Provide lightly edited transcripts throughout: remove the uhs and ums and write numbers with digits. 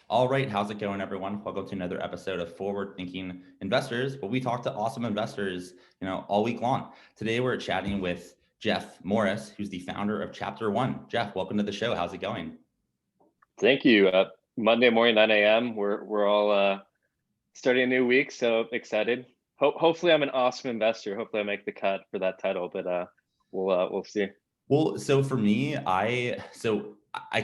All right, how's it going, everyone? Welcome to another episode of Forward Thinking Investors, where we talk to awesome investors, all week long. Today, we're chatting with Jeff Morris, who's the founder of Chapter One. Jeff, welcome to the show. How's it going? Thank you. Monday morning, 9 a.m. We're all starting a new week, so excited. Hopefully, I'm an awesome investor. Hopefully, I make the cut for that title, but we'll see. Well, so for me, I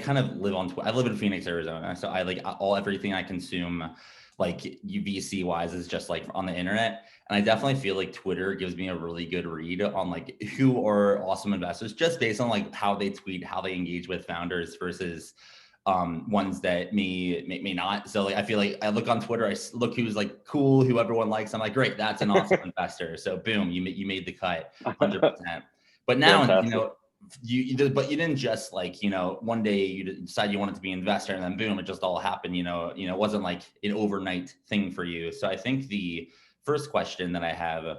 kind of live on Twitter. I live in Phoenix, Arizona, so I like everything I consume, like UVC wise, is just like on the internet. And I definitely feel like Twitter gives me a really good read on like who are awesome investors, just based on like how they tweet, how they engage with founders versus ones that may not. So like I feel like I look on Twitter, I look who's like cool, who everyone likes. I'm like, great, that's an awesome investor. So boom, you made the cut, 100%. But now, Fantastic. but you didn't just like, one day you decide you wanted to be an investor and then boom, it just all happened. It wasn't like an overnight thing for you. So I think the first question that I have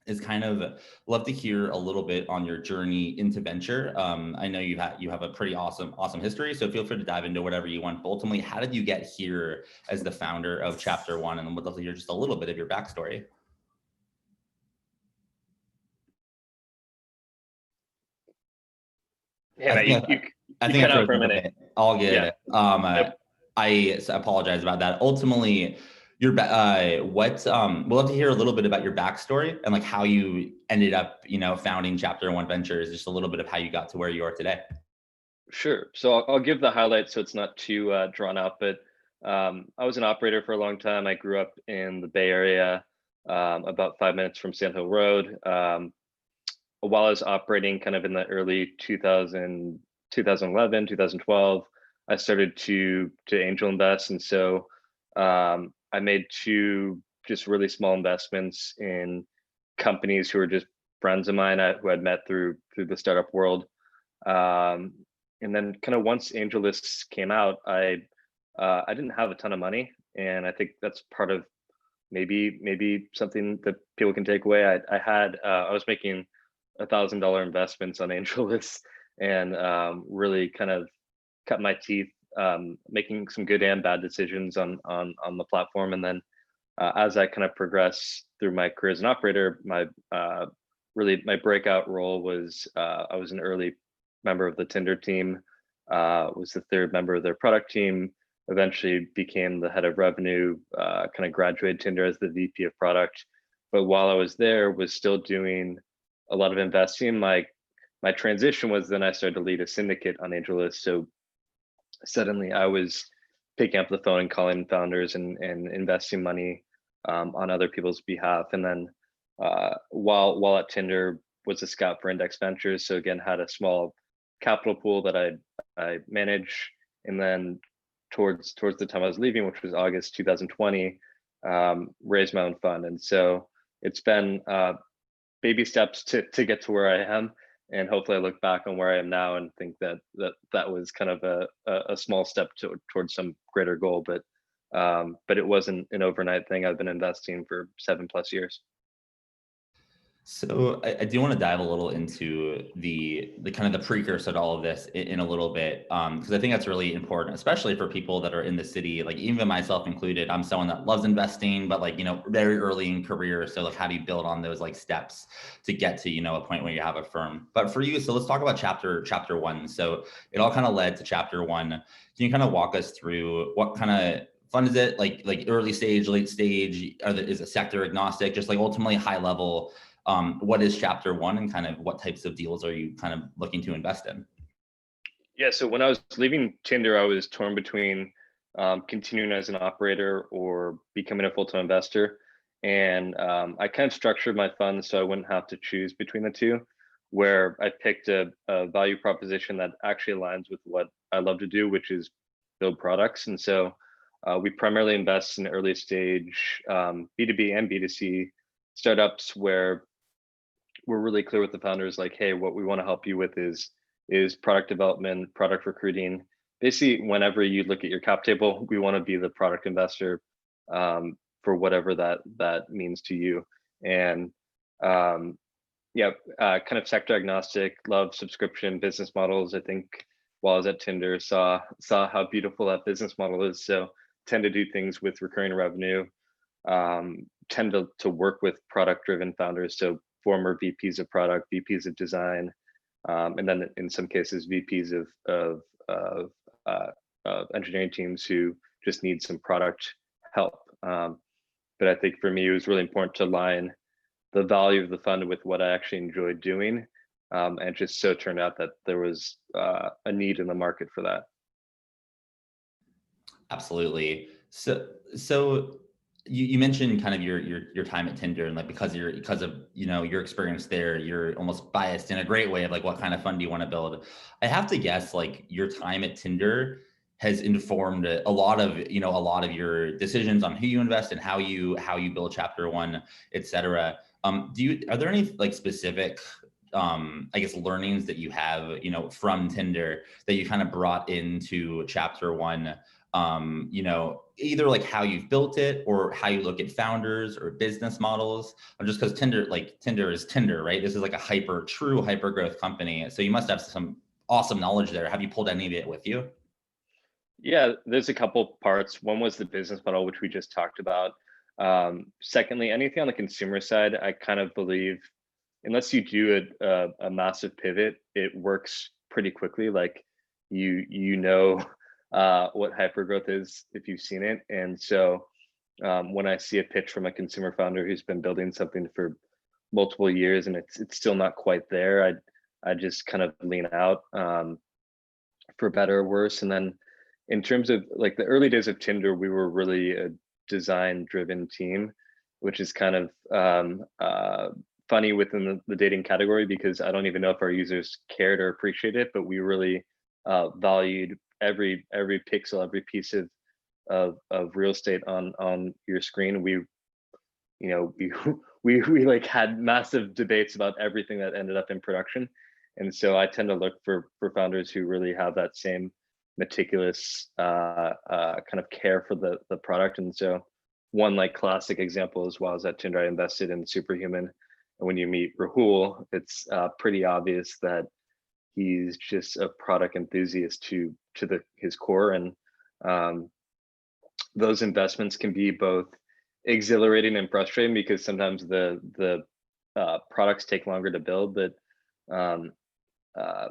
is kind of love to hear a little bit on your journey into venture. I know you have a pretty awesome history, so feel free to dive into whatever you want. But ultimately, how did you get here as the founder of Chapter One? And would love to hear just a little bit of your backstory. Yeah, I man, think I you think cut I out froze for a up a minute. bit. All Yeah. good. Nope. I apologize about that. Ultimately, we'd love to hear a little bit about your backstory and like how you ended up, founding Chapter One Ventures. Just a little bit of how you got to where you are today. Sure. So I'll give the highlights so it's not too drawn out. But I was an operator for a long time. I grew up in the Bay Area, about 5 minutes from Sand Hill Road. While I was operating kind of in the early 2011, 2012, I started to angel invest. And so I made two just really small investments in companies who were just friends of mine who I'd met through the startup world. Um, and then kind of once AngelList came out, I didn't have a ton of money, and I think that's part of maybe something that people can take away. I was making $1,000 investments on AngelList and really kind of cut my teeth making some good and bad decisions on the platform. And then as I kind of progressed through my career as an operator, my breakout role was I was an early member of the Tinder team, was the third member of their product team, eventually became the head of revenue, kind of graduated Tinder as the VP of product. But while I was there, was still doing a lot of investing. My transition was then I started to lead a syndicate on AngelList. So suddenly I was picking up the phone and calling founders and investing money on other people's behalf. And then while at Tinder, was a scout for Index Ventures. So again, had a small capital pool that I manage. And then towards the time I was leaving, which was August 2020, raised my own fund. And so it's been baby steps to get to where I am. And hopefully I look back on where I am now and think that was kind of a small step towards some greater goal. But it wasn't an overnight thing. I've been investing for 7+ years. So I do want to dive a little into the kind of the precursor to all of this in a little bit, because I think that's really important, especially for people that are in the city. Like even myself included, I'm someone that loves investing, but like very early in career. So like, how do you build on those like steps to get to a point where you have a firm? But for you, so let's talk about chapter one. So it all kind of led to Chapter One. Can you kind of walk us through what kind of fund is it? Like early stage, late stage? Is it sector agnostic? Just like ultimately high level, what is Chapter One and kind of what types of deals are you kind of looking to invest in? Yeah, so when I was leaving Tinder, I was torn between continuing as an operator or becoming a full-time investor. And I kind of structured my funds so I wouldn't have to choose between the two, where I picked a value proposition that actually aligns with what I love to do, which is build products. And so we primarily invest in early stage B2B and B2C startups where we're really clear with the founders, like, hey, what we want to help you with is product development, product recruiting. Basically, whenever you look at your cap table, we want to be the product investor for whatever that means to you. And yeah, kind of sector agnostic, love subscription business models. I think while I was at Tinder, saw how beautiful that business model is. So tend to do things with recurring revenue, tend to work with product driven founders. So former VPs of product, VPs of design, and then in some cases VPs of engineering teams who just need some product help. But I think for me, it was really important to align the value of the fund with what I actually enjoyed doing. And it just so turned out that there was a need in the market for that. Absolutely. So you mentioned kind of your time at Tinder, and like because of your experience there, you're almost biased in a great way of like what kind of fund do you want to build. I have to guess like your time at Tinder has informed a lot of a lot of your decisions on who you invest and how you build chapter one, et cetera. Are there any like specific I guess learnings that you have from Tinder that you kind of brought into chapter one, either like how you've built it or how you look at founders or business models? Just because Tinder is Tinder, right? This is like a true hyper growth company. So you must have some awesome knowledge there. Have you pulled any of it with you? Yeah, there's a couple parts. One was the business model, which we just talked about. Secondly, anything on the consumer side, I kind of believe, unless you do a massive pivot, it works pretty quickly. Like you know what hypergrowth is if you've seen it. And so when I see a pitch from a consumer founder who's been building something for multiple years and it's still not quite there, I just kind of lean out, for better or worse. And then in terms of like the early days of Tinder, we were really a design driven team, which is kind of funny within the dating category, because I don't even know if our users cared or appreciated it, but we really valued every pixel, every piece of real estate on your screen. We we like had massive debates about everything that ended up in production. And so I tend to look for founders who really have that same meticulous kind of care for the product. And so one like classic example is while I was at Tinder, I invested in Superhuman. And when you meet Rahul, it's pretty obvious that he's just a product enthusiast to his core. And um, those investments can be both exhilarating and frustrating because sometimes the products take longer to build. But um, uh,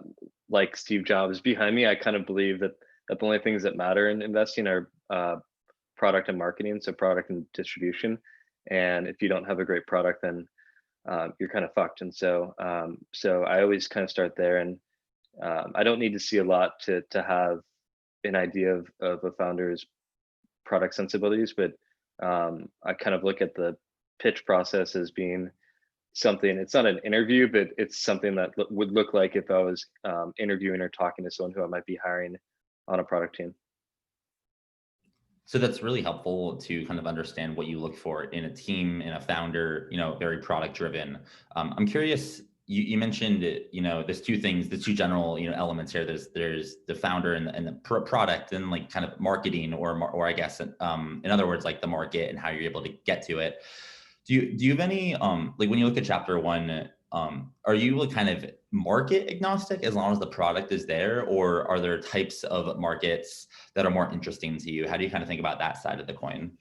like Steve Jobs behind me, I kind of believe that the only things that matter in investing are product and marketing, so product and distribution. And if you don't have a great product, then you're kind of fucked. And so I always kind of start there, and I don't need to see a lot to have an idea of a founder's product sensibilities, but I kind of look at the pitch process as being something. It's not an interview, but it's something that would look like if I was interviewing or talking to someone who I might be hiring on a product team. So that's really helpful to kind of understand what you look for in a team, in a founder, very product driven. I'm curious, you mentioned, there's two things, the two general, elements here. There's the founder and the product, and like kind of marketing or I guess, in other words, like the market and how you're able to get to it. Do you have any, like when you look at chapter one, are you like kind of market agnostic as long as the product is there, or are there types of markets that are more interesting to you? How do you kind of think about that side of the coin?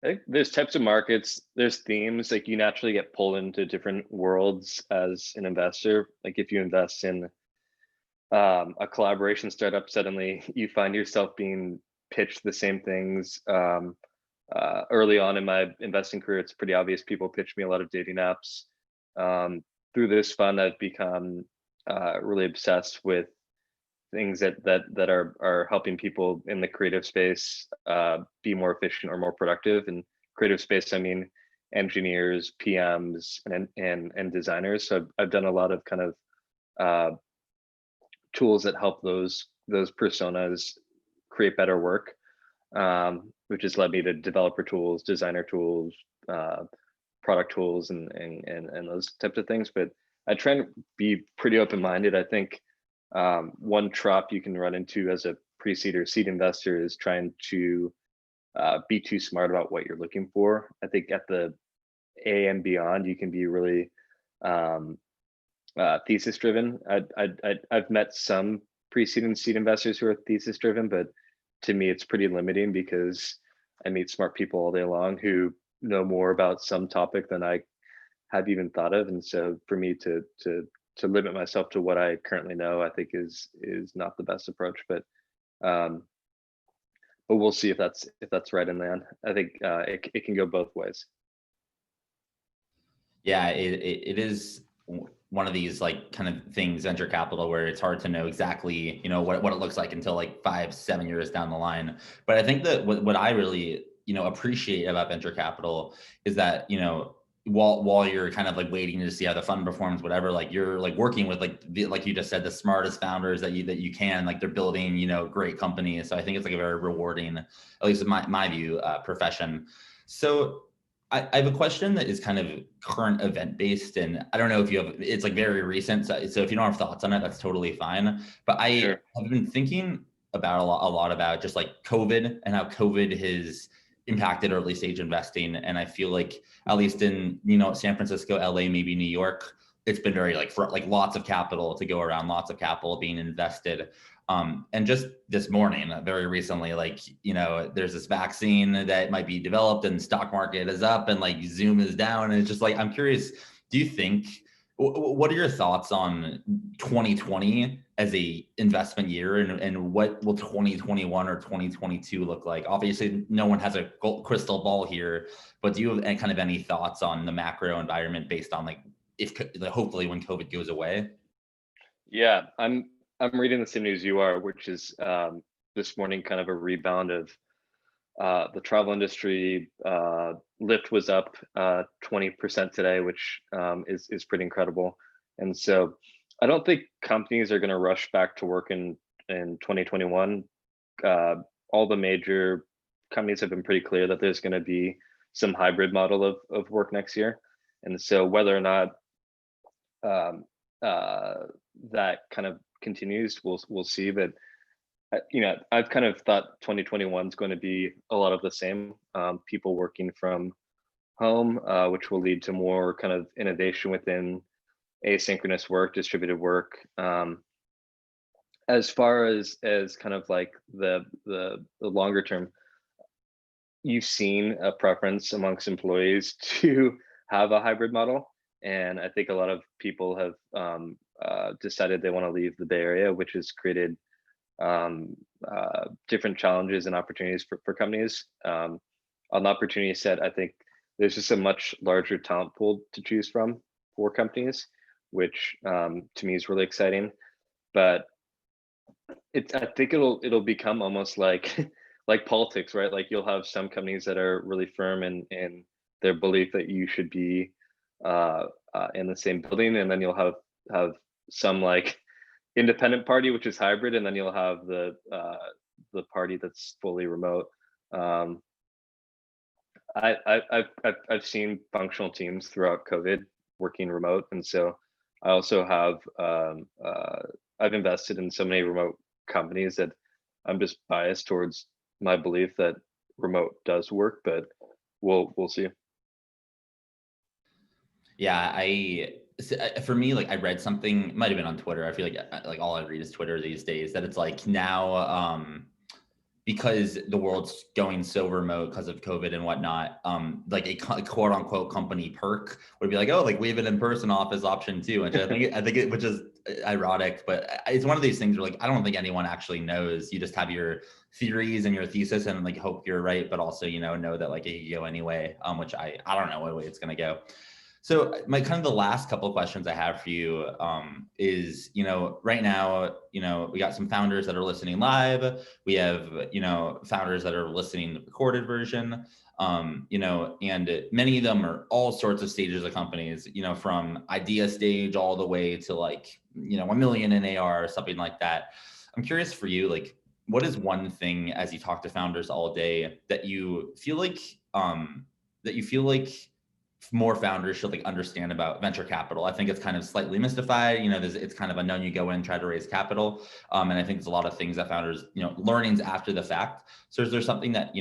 I think there's types of markets, there's themes, like you naturally get pulled into different worlds as an investor. Like if you invest in a collaboration startup, suddenly you find yourself being pitched the same things. Early on in my investing career, it's pretty obvious people pitch me a lot of dating apps. Through this fund, I've become really obsessed with things that are helping people in the creative space be more efficient or more productive. And creative space, I mean engineers, PMs, and designers. So I've done a lot of kind of tools that help those personas create better work, which has led me to developer tools, designer tools, product tools, and those types of things. But I try and be pretty open minded. I think one trap you can run into as a pre-seed or seed investor is trying to be too smart about what you're looking for. I think at the A and beyond, you can be really thesis driven. I've met some pre-seed and seed investors who are thesis driven, but to me, it's pretty limiting because I meet smart people all day long who know more about some topic than I have even thought of. And so for me to limit myself to what I currently know, I think is not the best approach. Um, but we'll see if that's right in the end. I think it can go both ways. Yeah, it is one of these like kind of things, venture capital, where it's hard to know exactly, what it looks like until like 5, 7 years down the line. But I think that what I really, appreciate about venture capital is that, while you're kind of like waiting to see how the fund performs, whatever, like you're like working with like you just said, the smartest founders that you can, like they're building, great companies. So I think it's like a very rewarding, at least in my view, profession. So I have a question that is kind of current event based, and I don't know if it's like very recent. So if you don't have thoughts on it, that's totally fine. But I Sure. have been thinking about a lot about just like COVID and how COVID has impacted early stage investing. And I feel like at least in, San Francisco, LA, maybe New York, it's been very like for like lots of capital to go around, lots of capital being invested. And just this morning, very recently, like, there's this vaccine that might be developed and stock market is up and like Zoom is down. And it's just like, I'm curious, do you think, what are your thoughts on 2020 as a investment year, and what will 2021 or 2022 look like? Obviously, no one has a crystal ball here, but do you have any kind of any thoughts on the macro environment based on like, if hopefully when COVID goes away? Yeah, I'm reading the same news you are, which is this morning kind of a rebound of the travel industry. Lyft was up 20% today, which is pretty incredible. And so I don't think companies are going to rush back to work in 2021. Uh, all the major companies have been pretty clear that there's going to be some hybrid model of work next year. And so whether or not um, uh, that kind of continues, we'll see. But I've kind of thought 2021 is going to be a lot of the same. People working from home, which will lead to more kind of innovation within asynchronous work, distributed work. As far as kind of like the longer term, you've seen a preference amongst employees to have a hybrid model, and I think a lot of people have decided they want to leave the Bay Area, which has created different challenges and opportunities for companies. On the opportunity set, I think there's just a much larger talent pool to choose from for companies, which to me is really exciting. But I think it'll become almost like like politics, right? Like you'll have some companies that are really firm in their belief that you should be in the same building, and then you'll have some like independent party which is hybrid, and then you'll have the party that's fully remote. Um, I've seen functional teams throughout COVID working remote, and so I also have I've invested in so many remote companies that I'm just biased towards my belief that remote does work, but we'll see. Yeah, for me, like I read something, it might have been on Twitter. I feel like all I read is Twitter these days, that it's like now, because the world's going so remote because of COVID and whatnot, like a quote unquote company perk would be like, oh, like we have an in-person office option too, which which is ironic, but it's one of these things where like I don't think anyone actually knows. You just have your theories and your thesis and like hope you're right, but also know that like it could go anyway, which I don't know what way it's gonna go. So my kind of the last couple of questions I have for you is, right now, we got some founders that are listening live. We have, founders that are listening to the recorded version, and many of them are all sorts of stages of companies, from idea stage all the way to like, 1 million in AR or something like that. I'm curious for you, like, what is one thing as you talk to founders all day that you feel like, more founders should like understand about venture capital? I think it's kind of slightly mystified. It's kind of unknown. You go in, try to raise capital, and I think there's a lot of things that founders, learnings after the fact. So is there something that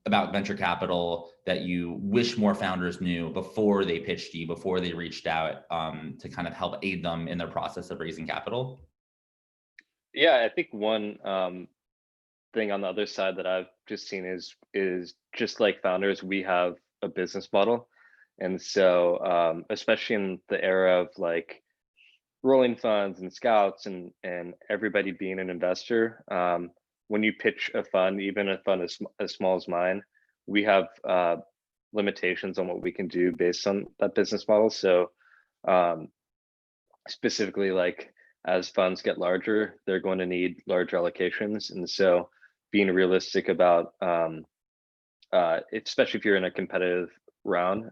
about venture capital that you wish more founders knew before they pitched you, before they reached out, to kind of help aid them in their process of raising capital? Yeah, I think one thing on the other side that I've just seen is just like founders, we have a business model. And so especially in the era of like rolling funds and scouts and everybody being an investor, when you pitch a fund, even a fund as small as mine, we have limitations on what we can do based on that business model. So um, specifically, like as funds get larger, they're going to need larger allocations, and so being realistic about especially if you're in a competitive round,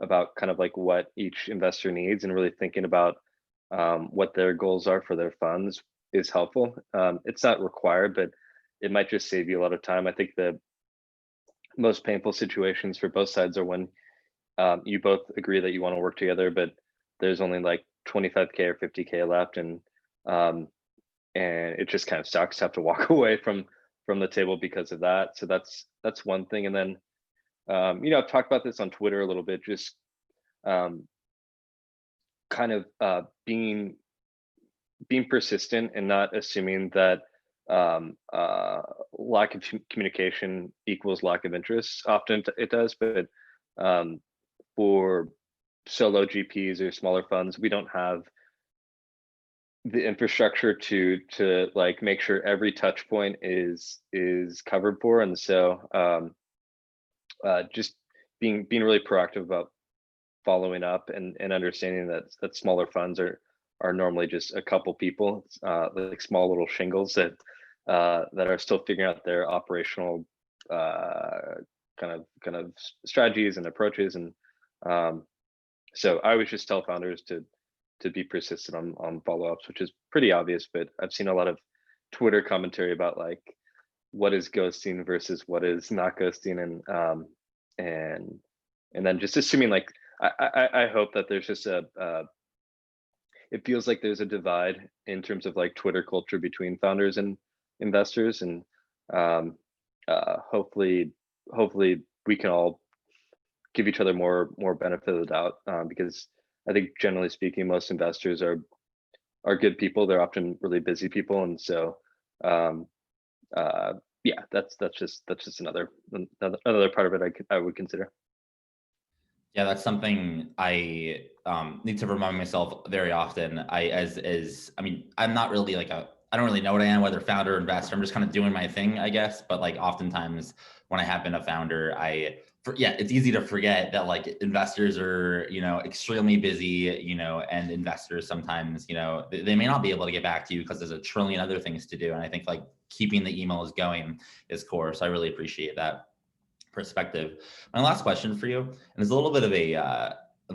about kind of like what each investor needs and really thinking about what their goals are for their funds is helpful. It's not required, but it might just save you a lot of time. I think the most painful situations for both sides are when you both agree that you want to work together, but there's only like 25K or 50K left, um, and it just kind of sucks to have to walk away from the table because of that. So that's one thing. And then I've talked about this on Twitter a little bit, just um, kind of being persistent and not assuming that lack of communication equals lack of interest. Often it does, but um, for solo GPs or smaller funds, we don't have the infrastructure to like make sure every touch point is covered for. And so just being really proactive about following up and understanding that smaller funds are normally just a couple people, like small little shingles that are still figuring out their operational kind of strategies and approaches. And um, so I always just tell founders to be persistent on follow-ups, which is pretty obvious, but I've seen a lot of Twitter commentary about like what is ghosting versus what is not ghosting, and and then just assuming like I hope that there's just it feels like there's a divide in terms of like Twitter culture between founders and investors, and um, hopefully we can all give each other more benefit of the doubt, because I think generally speaking, most investors are good people. They're often really busy people, and so um, uh, yeah, that's just another part of it I would consider. Yeah, that's something I need to remind myself very often. I mean, I'm not really like I don't really know what I am, whether founder or investor. I'm just kind of doing my thing, I guess. But like oftentimes when I have been a founder, yeah, it's easy to forget that like investors are, extremely busy, and investors sometimes, they may not be able to get back to you because there's a trillion other things to do. And I think like keeping the emails going is core. So I really appreciate that perspective. My last question for you, and it's a little bit of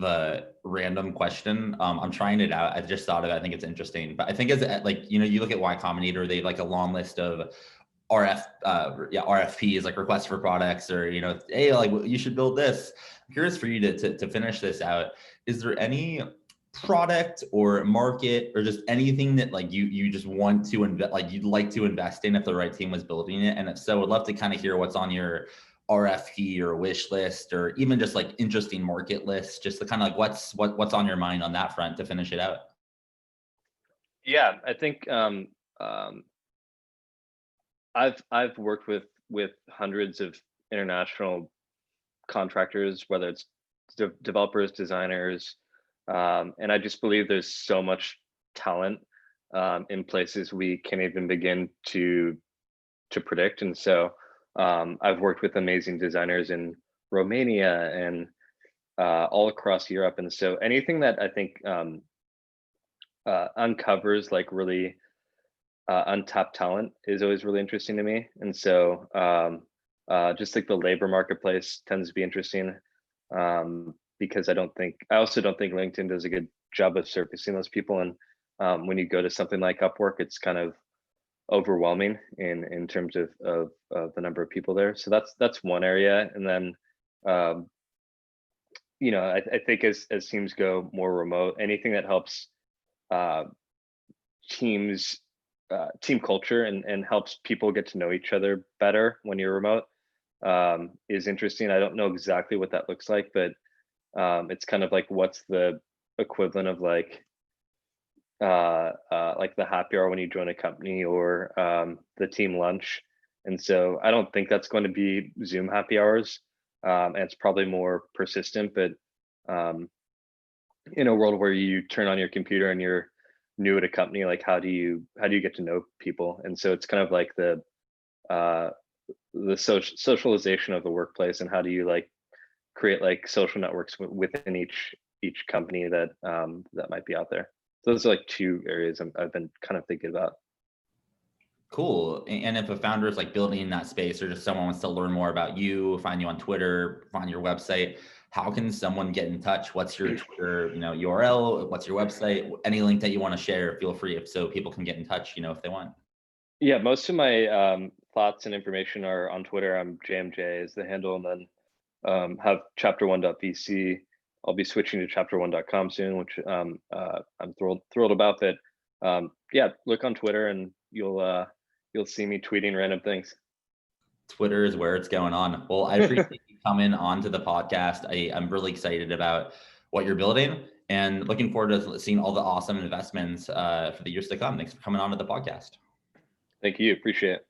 a random question. I'm trying it out. I just thought of it. I think it's interesting, but I think as like you look at Y Combinator, they have like a long list of RFPs, like requests for products, or hey, like you should build this. I'm curious for you to finish this out. Is there any product or market or just anything that like you just want to invest, like you'd like to invest in if the right team was building it? And if so, would love to kind of hear what's on your RFP or wish list, or even just like interesting market lists, just to kind of like what's on your mind on that front to finish it out. Yeah, I think um, I've worked with hundreds of international contractors, whether it's developers, designers, and I just believe there's so much talent in places we can't even begin to predict. And so I've worked with amazing designers in Romania and all across Europe. And so anything that I think uncovers like really untapped talent is always really interesting to me. And so just like the labor marketplace tends to be interesting, because I also don't think LinkedIn does a good job of surfacing those people. And when you go to something like Upwork, it's kind of overwhelming in terms of the number of people there. So that's one area. And then um, I think as teams go more remote, anything that helps uh, teams team culture and helps people get to know each other better when you're remote is interesting. I don't know exactly what that looks like, but it's kind of like what's the equivalent of like like the happy hour when you join a company, or the team lunch. And so I don't think that's going to be Zoom happy hours. And it's probably more persistent, but um, in a world where you turn on your computer and you're new at a company, like how do you get to know people? And so it's kind of like uh, the socialization of the workplace, and how do you like create like social networks within each company that that might be out there. So those are like two areas I've been kind of thinking about. Cool. And if a founder is like building in that space, or just someone wants to learn more about you, find you on Twitter, find your website, how can someone get in touch? What's your Twitter, URL? What's your website? Any link that you want to share, feel free, if so people can get in touch, if they want. Yeah, most of my thoughts and information are on Twitter. I'm JMJ is the handle, and then have chapter1.vc. I'll be switching to chapter1.com soon, which I'm thrilled about. But yeah, look on Twitter and you'll see me tweeting random things. Twitter is where it's going on. Well, I appreciate you coming onto the podcast. I'm really excited about what you're building and looking forward to seeing all the awesome investments for the years to come. Thanks for coming on to the podcast. Thank you. Appreciate it.